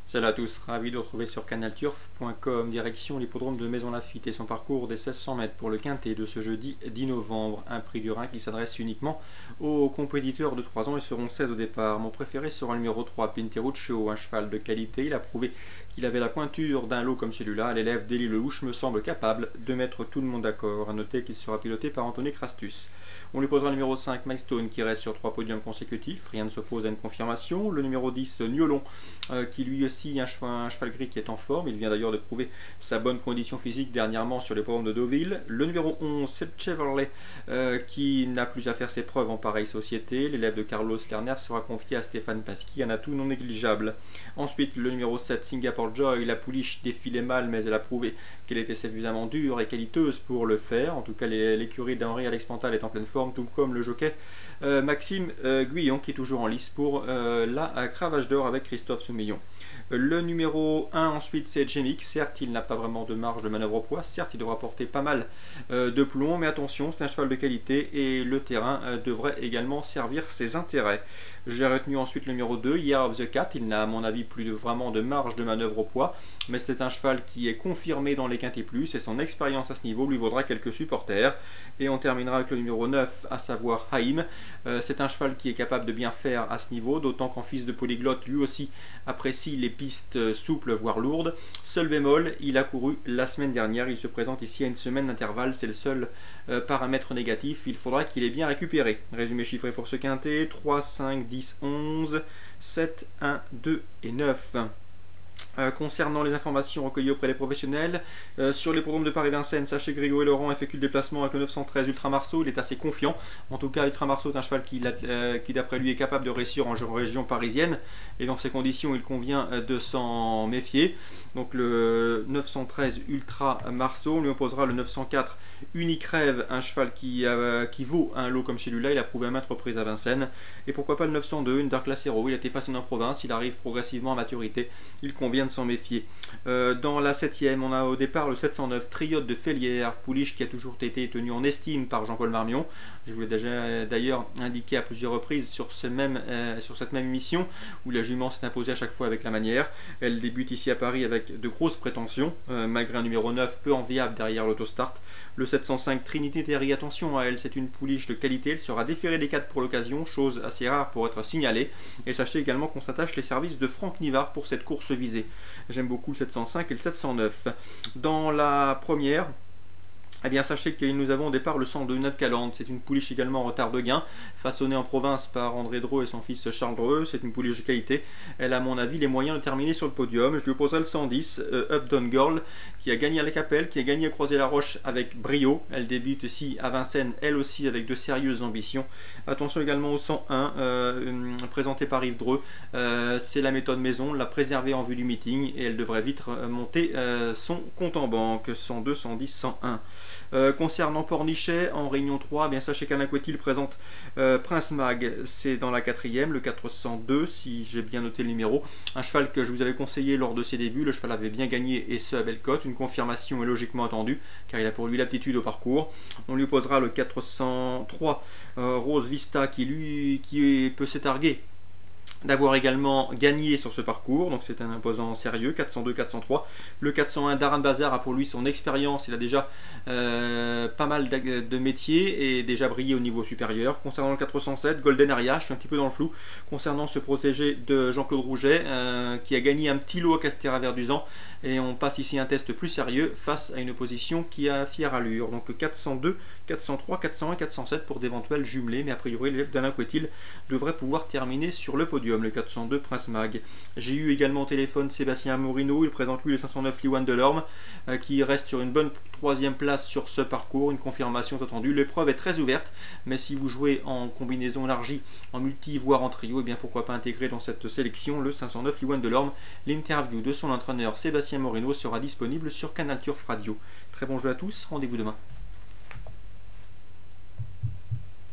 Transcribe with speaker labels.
Speaker 1: Salut à tous, ravi de vous retrouver sur canalturf.com, direction l'hippodrome de Maison Lafitte et son parcours des 1600 mètres pour le quintet de ce jeudi 10 novembre. Un prix du Rhin qui s'adresse uniquement aux compétiteurs de 3 ans, ils seront 16 au départ. Mon préféré sera le numéro 3, Pinteruccio, un cheval de qualité. Il a prouvé qu'il avait la pointure d'un lot comme celui-là. L'élève d'Élie Lelouch me semble capable de mettre tout le monde d'accord. A noter qu'il sera piloté par Anthony Crastus. On lui posera le numéro 5, Milestone, qui reste sur 3 podiums consécutifs. Rien ne s'oppose à une confirmation. Le numéro 10, Niolon, qui lui aussi un cheval gris qui est en forme. Il vient d'ailleurs de prouver sa bonne condition physique dernièrement sur les programmes de Deauville. Le numéro 11, c'est Chevrolet, qui n'a plus à faire ses preuves en pareille société. L'élève de Carlos Lerner sera confié à Stéphane Pasky, un atout non négligeable. Ensuite, le numéro 7, Singapore Joy, la pouliche défilait mal, mais elle a prouvé qu'elle était suffisamment dure et qualiteuse pour le faire. En tout cas, l'écurie d'Henri Alex Pantal est en pleine forme, tout comme le jockey Maxime Guyon, qui est toujours en lice pour la cravache d'or avec Christophe Soumillon. Le numéro 1 ensuite, c'est Gemix. Certes, il n'a pas vraiment de marge de manœuvre au poids, certes il devra porter pas mal de plomb, mais attention, c'est un cheval de qualité et le terrain devrait également servir ses intérêts. J'ai retenu ensuite le numéro 2, Year of the Cat. Il n'a à mon avis plus vraiment de marge de manœuvre au poids, mais c'est un cheval qui est confirmé dans les quintés plus et son expérience à ce niveau lui vaudra quelques supporters. Et on terminera avec le numéro 9, à savoir Haïm. C'est un cheval qui est capable de bien faire à ce niveau, d'autant qu'en fils de polyglotte, lui aussi apprécie les pistes souples voire lourdes. Seul bémol, il a couru la semaine dernière, il se présente ici à une semaine d'intervalle, c'est le seul paramètre négatif, il faudra qu'il ait bien récupéré. Résumé chiffré pour ce quintet, 3, 5, 10, 11, 7, 1, 2 et 9. Concernant les informations recueillies auprès des professionnels, sur l'hippodrome de Paris-Vincennes, sachez que Grégory Laurent effectue le déplacement avec le 913 Ultra Marceau. Il est assez confiant. En tout cas, Ultra Marceau est un cheval qui d'après lui est capable de réussir en région parisienne. Et dans ces conditions, il convient de s'en méfier. Donc le 913 Ultra Marceau, on lui opposera le 904 Unicrève, un cheval qui vaut un lot comme celui-là. Il a prouvé à maintes reprises à Vincennes. Et pourquoi pas le 902, une Dark Lacero. Il a été façonné en province, il arrive progressivement à maturité. Il convient de s'en méfier. Dans la 7ème, on a au départ le 709 Triote de Félière, pouliche qui a toujours été tenu en estime par Jean-Paul Marmion. Je vous l'ai déjà d'ailleurs indiqué à plusieurs reprises sur cette même émission où la jument s'est imposée à chaque fois avec la manière. Elle débute ici à Paris avec de grosses prétentions, malgré un numéro 9 peu enviable derrière l'autostart. Le 705 Trinité Terry, attention à elle, c'est une pouliche de qualité, elle sera déférée des 4 pour l'occasion, chose assez rare pour être signalée. Et sachez également qu'on s'attache les services de Franck Nivard pour cette course visée. J'aime beaucoup le 705 et le 709. Dans la première, eh bien, sachez que nous avons au départ le 102 Note Calande. C'est une pouliche également en retard de gain, façonnée en province par André Dreux et son fils Charles Dreux. C'est une pouliche de qualité. Elle a, à mon avis, les moyens de terminer sur le podium. Je lui opposerai le 110 Up Down Girl, qui a gagné à la Capelle, qui a gagné à Croisé-la-Roche avec brio. Elle débute ici à Vincennes, elle aussi avec de sérieuses ambitions. Attention également au 101, présenté par Yves Dreux. C'est la méthode maison, l'a préservée en vue du meeting et elle devrait vite monter son compte en banque. 102, 110, 101. Concernant Pornichet en Réunion 3, eh bien sachez qu'Alain Couetil présente Prince Mag, c'est dans la 4ème, le 402 si j'ai bien noté le numéro, un cheval que je vous avais conseillé lors de ses débuts. Le cheval avait bien gagné et ce à belle cote, une confirmation est logiquement attendue car il a pour lui l'aptitude au parcours. On lui posera le 403 Rose Vista qui peut s'étarguer d'avoir également gagné sur ce parcours, donc c'est un imposant sérieux. 402, 403. Le 401 Daran Bazar a pour lui son expérience, il a déjà pas mal de métiers et déjà brillé au niveau supérieur. Concernant le 407 Golden Aria, je suis un petit peu dans le flou concernant ce protégé de Jean-Claude Rouget qui a gagné un petit lot à Castéra-Verduzan, et on passe ici un test plus sérieux face à une opposition qui a fière allure. Donc 402, 403, 401, 407 pour d'éventuels jumelés, mais a priori l'élève d'Alain Couetil devrait pouvoir terminer sur le podium. Le 402 Prince Mag. J'ai eu également au téléphone Sébastien Morino, il présente lui le 509 Liwan Delorme qui reste sur une bonne 3ème place sur ce parcours, une confirmation attendue. L'épreuve est très ouverte, mais si vous jouez en combinaison élargie, en multi voire en trio, et bien pourquoi pas intégrer dans cette sélection le 509 Liwan Delorme. L'interview de son entraîneur Sébastien Morino sera disponible sur Canal Turf Radio. Très bon jeu à tous, rendez-vous demain.